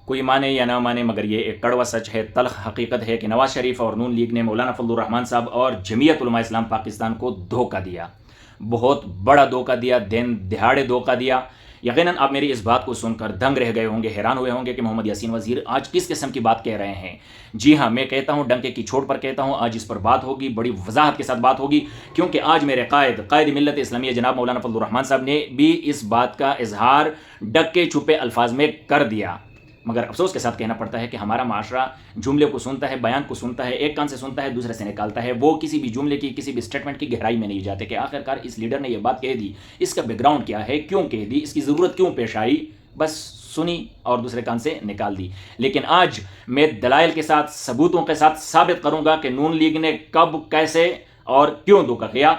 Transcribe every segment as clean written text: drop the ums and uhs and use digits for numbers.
کوئی مانے یا نہ مانے مگر یہ ایک کڑوا سچ ہے، تلخ حقیقت ہے کہ نواز شریف اور نون لیگ نے مولانا فضل الرحمان صاحب اور جمعیت علماء اسلام پاکستان کو دھوکہ دیا، بہت بڑا دھوکہ دیا، دن دہاڑے دھوکہ دیا۔ یقیناً آپ میری اس بات کو سن کر دنگ رہ گئے ہوں گے، حیران ہوئے ہوں گے کہ محمد یاسین وزیر آج کس قسم کی بات کہہ رہے ہیں۔ جی ہاں، میں کہتا ہوں، ڈنکے کی چوٹ پر کہتا ہوں، آج اس پر بات ہوگی، بڑی وضاحت کے ساتھ بات ہوگی، کیونکہ آج میرے قائد ملت اسلامیہ جناب مولانا فضل الرحمان صاحب نے بھی اس بات کا اظہار ڈکے چھپے الفاظ میں کر دیا۔ مگر افسوس کے ساتھ کہنا پڑتا ہے کہ ہمارا معاشرہ جملے کو سنتا ہے، بیان کو سنتا ہے، ایک کان سے سنتا ہے دوسرے سے نکالتا ہے، وہ کسی بھی جملے کی، کسی بھی سٹیٹمنٹ کی گہرائی میں نہیں جاتے کہ آخرکار اس لیڈر نے یہ بات کہہ دی، اس کا بیک گراؤنڈ کیا ہے، کیوں کہہ دی، اس کی ضرورت کیوں پیش آئی، بس سنی اور دوسرے کان سے نکال دی۔ لیکن آج میں دلائل کے ساتھ، ثبوتوں کے ساتھ ثابت کروں گا کہ نون لیگ نے کب، کیسے اور کیوں دھوکہ کیا۔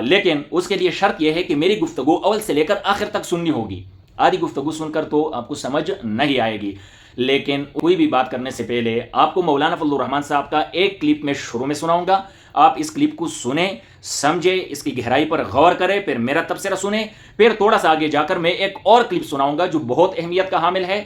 لیکن اس کے لیے شرط یہ ہے کہ میری گفتگو اول سے لے کر آخر تک سننی ہوگی۔ آدھی گفتگو سن کر تو آپ کو سمجھ نہیں آئے گی، لیکن کوئی بھی بات کرنے سے پہلے آپ کو مولانا فضل الرحمان صاحب کا ایک کلپ میں شروع میں سناؤں گا، آپ اس کلپ کو سنیں، سمجھیں، اس کی گہرائی پر غور کریں، پھر میرا تبصرہ سنیں، پھر تھوڑا سا آگے جا کر میں ایک اور کلپ سناؤں گا جو بہت اہمیت کا حامل ہے،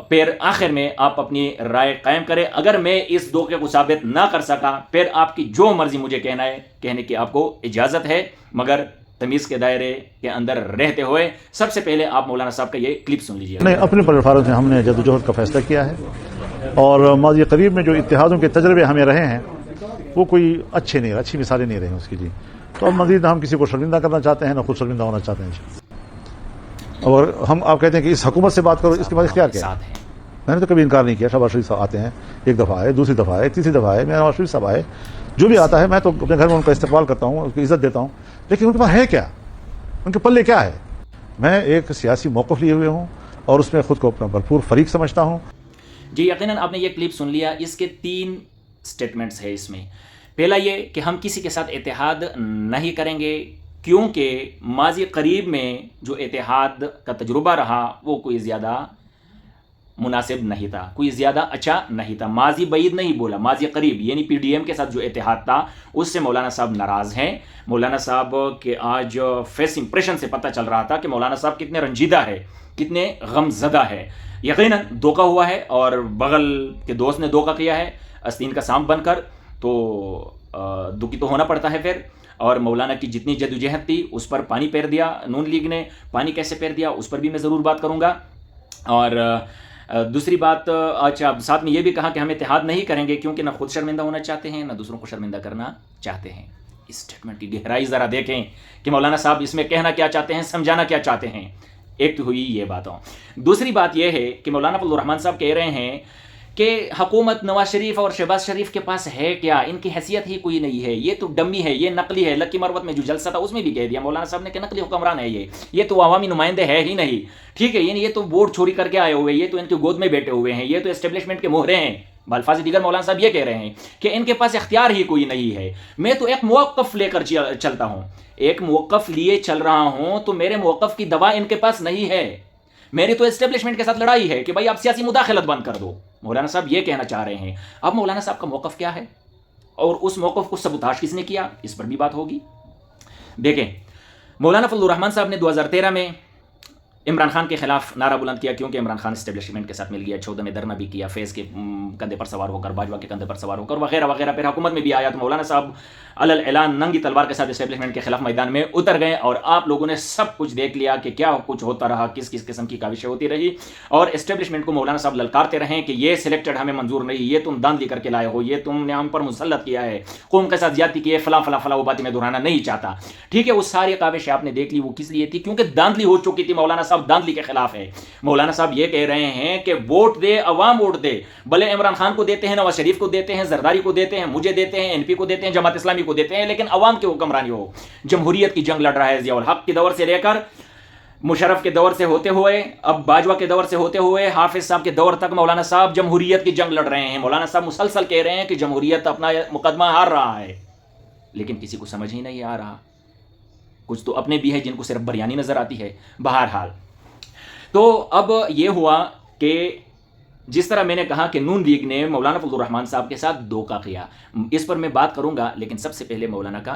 پھر آخر میں آپ اپنی رائے قائم کریں۔ اگر میں اس دھوکے کو ثابت نہ کر سکا، پھر آپ کی جو مرضی مجھے کہنا ہے، کہنے کی آپ کو اجازت ہے، مگر تمیز کے دائرے کے اندر رہتے ہوئے۔ سب سے پہلے آپ مولانا صاحب کا یہ کلپ سن لیجیے۔ اپنے پلیٹ فارم سے ہم نے جدوجہد کا فیصلہ کیا ہے، اور ماضی قریب میں جو اتحادوں کے تجربے ہمیں رہے ہیں وہ کوئی اچھی مثالیں نہیں رہی ہیں اس کی۔ جی تو اب مزید نہ ہم کسی کو شرمندہ کرنا چاہتے ہیں، نہ خود شرمندہ ہونا چاہتے ہیں۔ اور آپ کہتے ہیں کہ اس حکومت سے بات کرو، اس کے بعد اختیار کیا ہے؟ میں نے تو کبھی انکار نہیں کیا، شہباز شریف صاحب آتے ہیں، ایک دفعہ آئے، دوسری دفعہ آئے، تیسری دفعہ آئے، نواز شریف صاحب آئے، جو بھی آتا ہے میں تو اپنے گھر میں ان کا استقبال کرتا ہوں، ان کی عزت دیتا ہوں، لیکن ان کے پاس ہے کیا، ان کے پلے کیا ہے؟ میں ایک سیاسی موقف لیے ہوئے ہوں اور اس میں خود کو اپنا بھرپور فریق سمجھتا ہوں۔ جی یقیناً آپ نے یہ کلپ سن لیا، اس کے 3 سٹیٹمنٹس ہیں اس میں۔ پہلا یہ کہ ہم کسی کے ساتھ اتحاد نہیں کریں گے، کیونکہ ماضی قریب میں جو اتحاد کا تجربہ رہا وہ کوئی زیادہ مناسب نہیں تھا، کوئی زیادہ اچھا نہیں تھا۔ ماضی بعید نہیں بولا، ماضی قریب، یعنی پی ڈی ایم کے ساتھ جو اتحاد تھا اس سے مولانا صاحب ناراض ہیں۔ مولانا صاحب کے آج فیس امپریشن سے پتہ چل رہا تھا کہ مولانا صاحب کتنے رنجیدہ ہے، کتنے غم زدہ ہے۔ یقیناً دھوکہ ہوا ہے اور بغل کے دوست نے دھوکہ کیا ہے آستین کا سانپ بن کر، تو دکھی تو ہونا پڑتا ہے پھر۔ اور مولانا کی جتنی جدوجہد تھی اس پر پانی پھیر دیا نون لیگ نے، پانی کیسے پھیر دیا اس پر بھی میں ضرور بات کروں گا۔ اور دوسری بات، اچھا ساتھ میں یہ بھی کہا کہ ہم اتحاد نہیں کریں گے کیونکہ نہ خود شرمندہ ہونا چاہتے ہیں، نہ دوسروں کو شرمندہ کرنا چاہتے ہیں۔ اس سٹیٹمنٹ کی گہرائی ذرا دیکھیں کہ مولانا صاحب اس میں کہنا کیا چاہتے ہیں، سمجھانا کیا چاہتے ہیں۔ ایک تو ہوئی یہ باتوں، دوسری بات یہ ہے کہ مولانا فضل الرحمان صاحب کہہ رہے ہیں کہ حکومت نواز شریف اور شہباز شریف کے پاس ہے کیا، ان کی حیثیت ہی کوئی نہیں ہے، یہ تو ڈمی ہے، یہ نقلی ہے۔ لکی مروت میں جو جلسہ تھا اس میں بھی کہہ دیا مولانا صاحب نے کہ نقلی حکمران ہے، یہ تو عوامی نمائندے ہے ہی نہیں، ٹھیک ہے، یعنی یہ تو ووٹ چوری کر کے آئے ہوئے، یہ تو ان کی گود میں بیٹھے ہوئے ہیں، یہ تو اسٹیبلشمنٹ کے مہرے ہیں۔ بالفاظ دیگر مولانا صاحب یہ کہہ رہے ہیں کہ ان کے پاس اختیار ہی کوئی نہیں ہے۔ میں تو ایک موقف لے کر چلتا ہوں، ایک موقف لیے چل رہا ہوں، تو میرے موقف کی دوا ان کے پاس نہیں ہے، میری تو اسٹیبلشمنٹ کے ساتھ لڑائی ہے کہ بھائی آپ سیاسی مداخلت بند کر دو۔ مولانا صاحب یہ کہنا چاہ رہے ہیں۔ اب مولانا صاحب کا موقف کیا ہے اور اس موقف کو سبوتاش کس نے کیا، اس پر بھی بات ہوگی۔ دیکھیں، مولانا فضل الرحمان صاحب نے 2013 میں عمران خان کے خلاف نعرہ بلند کیا، کیونکہ عمران خان اسٹیبلشمنٹ کے ساتھ مل گیا، 14 میں دھرنا بھی کیا، فیض کے کندھے پر سوار ہو کر، باجوہ کے کندھے پر سوار ہو کر، وغیرہ وغیرہ، پھر حکومت میں بھی آیا تو مولانا صاحب علل اعلان ننگی تلوار کے ساتھ اسٹیبلشمنٹ کے خلاف میدان میں اتر گئے، اور آپ لوگوں نے سب کچھ دیکھ لیا کہ کیا کچھ ہوتا رہا، کس کس قسم کی کاوشیں ہوتی رہی، اور اسٹیبلشمنٹ کو مولانا صاحب للکارتے رہے کہ یہ سلیکٹڈ ہمیں منظور نہیں، یہ تم داندلی کر کے لائے ہو، یہ تم نے ہم پر مسلط کیا ہے، قوم کے ساتھ زیادتی کی ہے، فلاں فلاں فلاں، وہ باتیں میں دہرانا نہیں چاہتا، ٹھیک ہے۔ وہ ساری کاوشیں آپ نے دیکھ لی، وہ کس لیے تھی؟ کیونکہ داندلی ہو چکی تھی، مولانا صاحب داندلی کے خلاف ہے۔ مولانا صاحب یہ کہہ رہے ہیں کہ ووٹ دے عوام، ووٹ دے، بھلے عمران خان کو دیتے ہیں، نواز شریف کو دیتے ہیں، زرداری کو دیتے ہیں، مجھے دیتے ہیں، این پی کو دیتے ہیں، جماعت اسلامی کو دیتے ہیں، لیکن عوام کی حکمرانی ہو۔ جمہوریت کی جنگ لڑ رہا ہے ضیاء الحق کے دور سے لے کر مشرف کے دور سے ہوتے ہوئے، اب باجوہ کے دور سے ہوتے ہوئے حافظ صاحب کے دور تک مولانا صاحب جمہوریت کی جنگ لڑ رہے ہیں۔ مولانا صاحب مسلسل کہہ رہے ہیں کہ جمہوریت اپنا مقدمہ ہار رہا ہے، لیکن کسی کو سمجھ ہی نہیں آ رہا۔ کچھ تو اپنے بھی ہیں جن کو صرف بریانی نظر آتی ہے۔ بہرحال تو اب یہ ہوا کہ جس طرح میں نے کہا کہ نون لیگ نے مولانا فضل الرحمان صاحب کے ساتھ دھوکہ کیا، اس پر میں بات کروں گا، لیکن سب سے پہلے مولانا کا